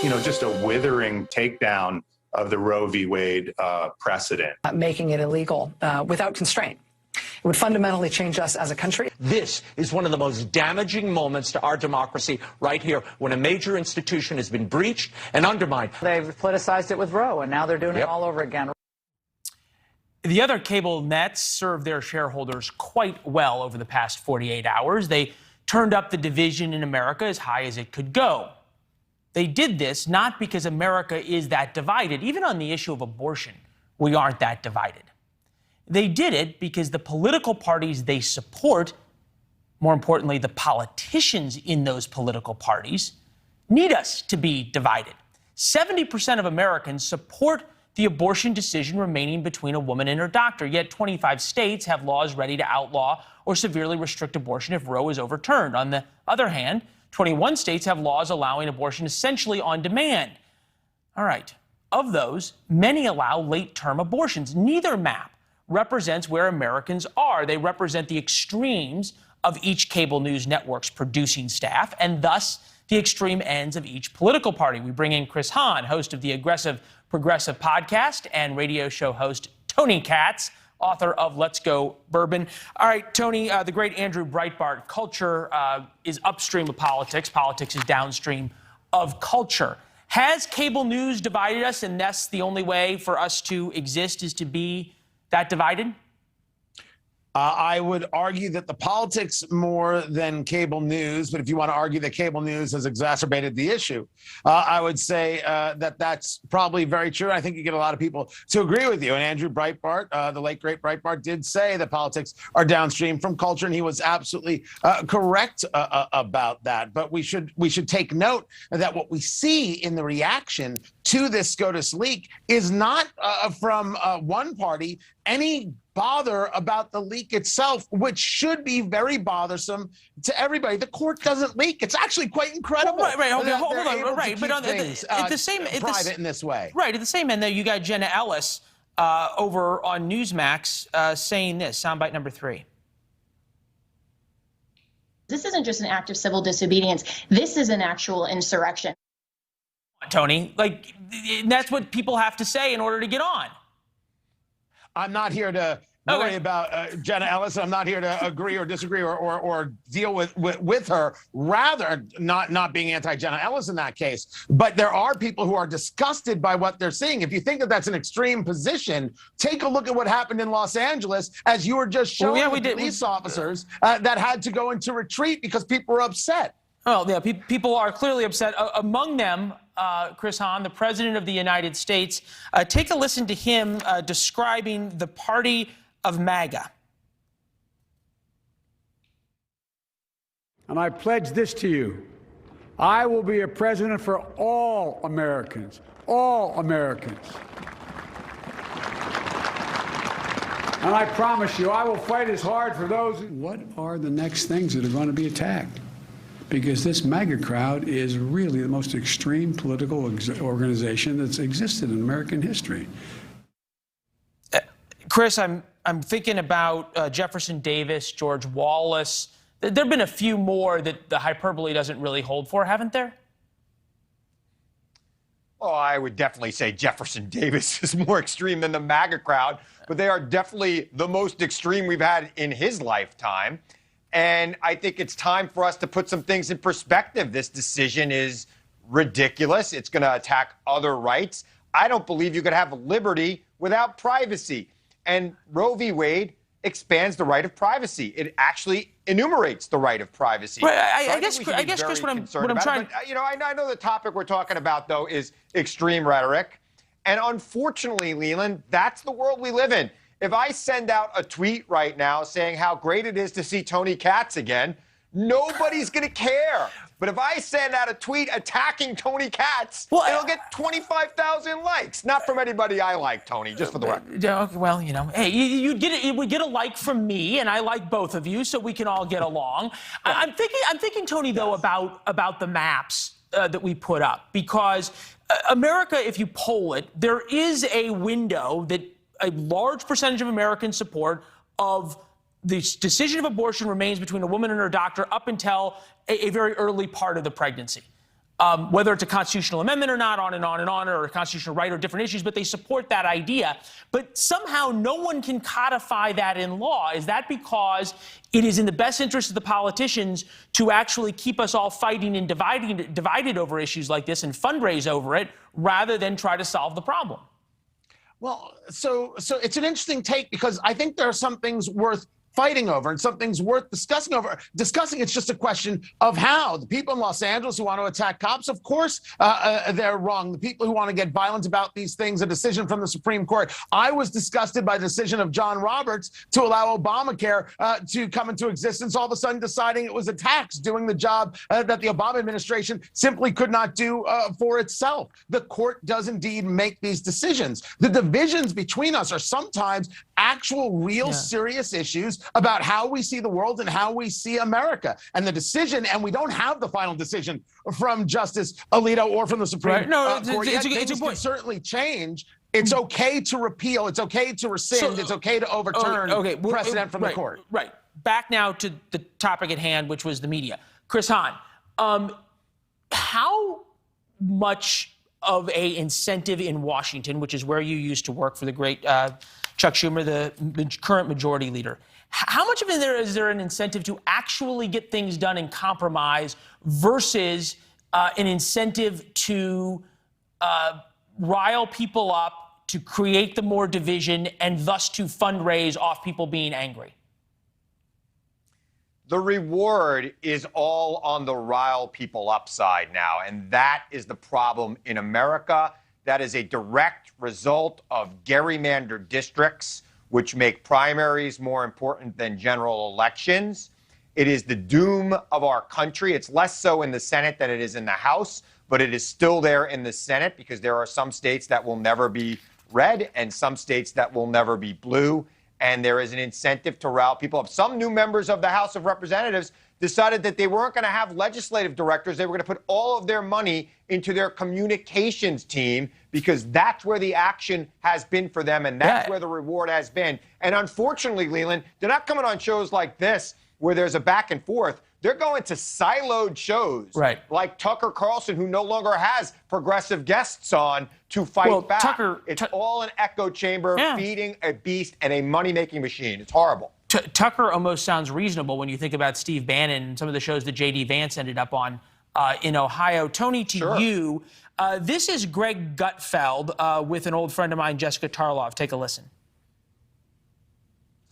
just a withering takedown of the Roe v. Wade precedent. Making it illegal without constraint. It would fundamentally change us as a country. This is one of the most damaging moments to our democracy right here, when a major institution has been breached and undermined. They've politicized it with Roe, and now they're doing it all over again. The other cable nets served their shareholders quite well over the past 48 hours. They turned up the division in America as high as it could go. They did this not because America is that divided. Even on the issue of abortion, we aren't that divided. They did it because the political parties they support, more importantly, the politicians in those political parties, need us to be divided. 70% of Americans support the abortion decision remaining between a woman and her doctor, yet 25 states have laws ready to outlaw or severely restrict abortion if Roe is overturned. On the other hand, 21 states have laws allowing abortion essentially on demand. All right, of those, many allow late-term abortions. Neither map represents where Americans are. They represent the extremes of each cable news network's producing staff, and thus the extreme ends of each political party. We bring in Chris Hahn, host of the Aggressive Progressive podcast, and radio show host Tony Katz, author of Let's Go Bourbon. All right, Tony, the great Andrew Breitbart, culture is upstream of politics. Politics is downstream of culture. Has cable news divided us, and thus the only way for us to exist is to be that divided? I would argue that the politics more than cable news, but if you want to argue that cable news has exacerbated the issue, I would say that that's probably very true. I think you get a lot of people to agree with you. And Andrew Breitbart, the late great Breitbart, did say that politics are downstream from culture, and he was absolutely correct about that. But we should take note that what we see in the reaction to this SCOTUS leak is not from one party any bother about the leak itself, which should be very bothersome to everybody. The court doesn't leak. It's actually quite incredible. Well, right. Okay, hold on. Right, but at the same private in this way. Right. At the same end, though, you got Jenna Ellis over on Newsmax saying this. Soundbite number 3. This isn't just an act of civil disobedience. This is an actual insurrection. Tony, that's what people have to say in order to get on. I'm not here to worry about Jenna Ellis. I'm not here to agree or disagree or deal with her. Rather, not being anti-Jenna Ellis in that case. But there are people who are disgusted by what they're seeing. If you think that that's an extreme position, take a look at what happened in Los Angeles, as you were just showing police officers that had to go into retreat because people were upset. Oh, yeah, people are clearly upset. Among them, Chris Hahn, the President of the United States. Take a listen to him describing the party of MAGA. And I pledge this to you. I will be a president for all Americans. All Americans. And I promise you, I will fight as hard for those. What are the next things that are going to be attacked? Because this MAGA crowd is really the most extreme political organization that's existed in American history. Chris, I'm thinking about Jefferson Davis, George Wallace. There have been a few more that the hyperbole doesn't really hold for, haven't there? Oh, I would definitely say Jefferson Davis is more extreme than the MAGA crowd, but they are definitely the most extreme we've had in his lifetime. And I think it's time for us to put some things in perspective. This decision is ridiculous. It's going to attack other rights. I don't believe you could have liberty without privacy. And Roe v. Wade expands the right of privacy. It actually enumerates the right of privacy. Right, I guess, Chris, what I'm trying... I know the topic we're talking about, though, is extreme rhetoric. And unfortunately, Leland, that's the world we live in. If I send out a tweet right now saying how great it is to see Tony Katz again, nobody's going to care. But if I send out a tweet attacking Tony Katz, it'll get 25,000 likes. Not from anybody I like, Tony, just for the record. Well, hey, you would get a like from me, and I like both of you, so we can all get along. I'm thinking, Tony, though, about the maps that we put up, because America, if you poll it, there is a window that a large percentage of Americans support of the decision of abortion remains between a woman and her doctor up until a very early part of the pregnancy. whether it's a constitutional amendment or not, on and on and on, or a constitutional right or different issues, but they support that idea. But somehow no one can codify that in law. Is that because it is in the best interest of the politicians to actually keep us all fighting and divided over issues like this and fundraise over it rather than try to solve the problem? Well, so it's an interesting take, because I think there are some things worth fighting over and some things worth discussing over. It's just a question of how. The people in Los Angeles who want to attack cops, of course, they're wrong. The people who want to get violent about these things, a decision from the Supreme Court. I was disgusted by the decision of John Roberts to allow Obamacare to come into existence, all of a sudden deciding it was a tax, doing the job that the Obama administration simply could not do for itself. The court does indeed make these decisions. The divisions between us are sometimes actual, real, serious issues about how we see the world and how we see America. And the decision, and we don't have the final decision from Justice Alito or from the Supreme Court yet. Things can certainly change. It's okay to repeal. It's okay to rescind. It's okay to overturn precedent from the court. Right. Back now to the topic at hand, which was the media. Chris Hahn, how much of a incentive in Washington, which is where you used to work for the great Chuck Schumer, the current majority leader, how much of it is there an incentive to actually get things done and compromise versus an incentive to rile people up, to create the more division, and thus to fundraise off people being angry? The reward is all on the rile people up side now, and that is the problem in America. That is a direct result of gerrymandered districts, which make primaries more important than general elections. It is the doom of our country. It's less so in the Senate than it is in the House, but it is still there in the Senate because there are some states that will never be red and some states that will never be blue. And there is an incentive to rile people up. Some new members of the House of Representatives decided that they weren't going to have legislative directors. They were going to put all of their money into their communications team because that's where the action has been for them, and that's where the reward has been. And unfortunately, Leland, they're not coming on shows like this where there's a back and forth. They're going to siloed shows like Tucker Carlson, who no longer has progressive guests on to fight back. It's all an echo chamber feeding a beast and a money-making machine. It's horrible. Tucker almost sounds reasonable when you think about Steve Bannon and some of the shows that J.D. Vance ended up on in Ohio. Tony, to you, this is Greg Gutfeld with an old friend of mine, Jessica Tarlov. Take a listen.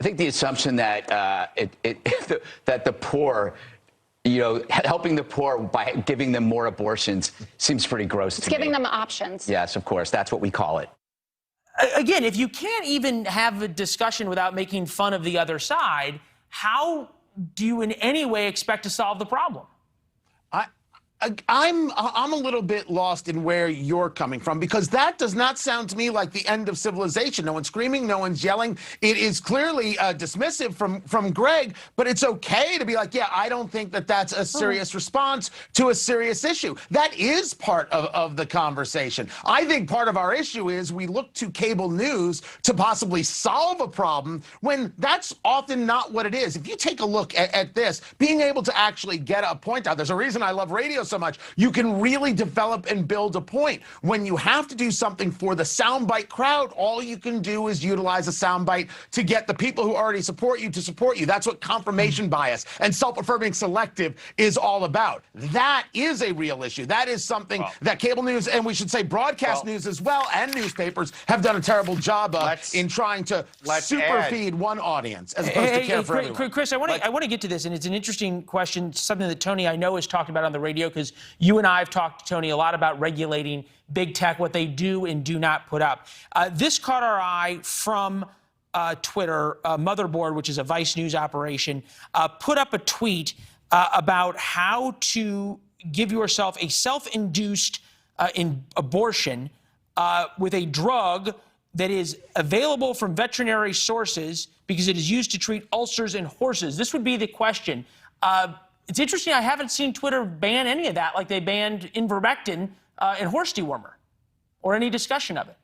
I think the assumption that that the poor, helping the poor by giving them more abortions seems pretty gross to me. It's giving them options. Yes, of course. That's what we call it. Again, if you can't even have a discussion without making fun of the other side, how do you in any way expect to solve the problem? I'm a little bit lost in where you're coming from, because that does not sound to me like the end of civilization. No one's screaming, no one's yelling. It is clearly dismissive from Greg, but it's okay to be like, yeah, I don't think that that's a serious response to a serious issue. That is part of the conversation. I think part of our issue is we look to cable news to possibly solve a problem when that's often not what it is. If you take a look at this, being able to actually get a point out, there's a reason I love radio so much. You can really develop and build a point. When you have to do something for the soundbite crowd, all you can do is utilize a soundbite to get the people who already support you to support you. That's what confirmation bias and self-affirming selective is all about. That is a real issue. That is something that cable news, and we should say broadcast news as well, and newspapers have done a terrible job of in trying to superfeed one audience as opposed to care for everyone. Chris, I want to get to this, and it's an interesting question, something that Tony, I know, has talked about on the radio, because you and I have talked, Tony, a lot about regulating big tech, what they do and do not put up. This caught our eye from Twitter. Motherboard, which is a Vice News operation, put up a tweet about how to give yourself a self-induced abortion with a drug that is available from veterinary sources because it is used to treat ulcers in horses. This would be the question. It's interesting, I haven't seen Twitter ban any of that, like they banned ivermectin in horse dewormer, or any discussion of it.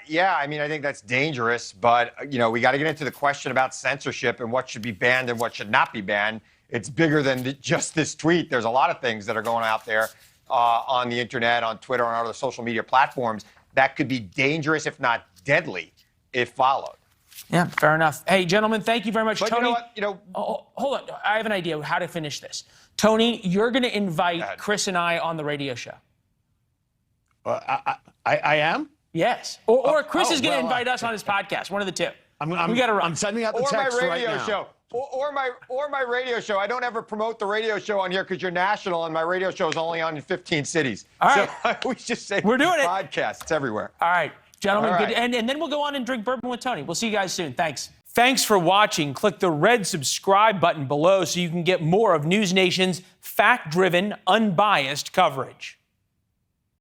Yeah, I mean, I think that's dangerous, but, we got to get into the question about censorship and what should be banned and what should not be banned. it's bigger than just this tweet. There's a lot of things that are going out there on the internet, on Twitter, on other social media platforms that could be dangerous, if not deadly, if followed. Yeah, fair enough. Hey, gentlemen, thank you very much. But Tony, you know what? hold on. I have an idea of how to finish this. Tony, you're going to invite Chris and I on the radio show. I am? Yes. Or Chris is going to invite us on his podcast. One of the two. We got to run. I'm sending out the Or my text right radio now. show. Or my radio show. I don't ever promote the radio show on here because you're national, and my radio show is only on in 15 cities. All right. So we just say We're doing it. Podcast. It's everywhere. All right, gentlemen. All right. Good. And then we'll go on and drink bourbon with Tony. We'll see you guys soon. Thanks. Thanks for watching. Click the red subscribe button below so you can get more of NewsNation's fact-driven, unbiased coverage.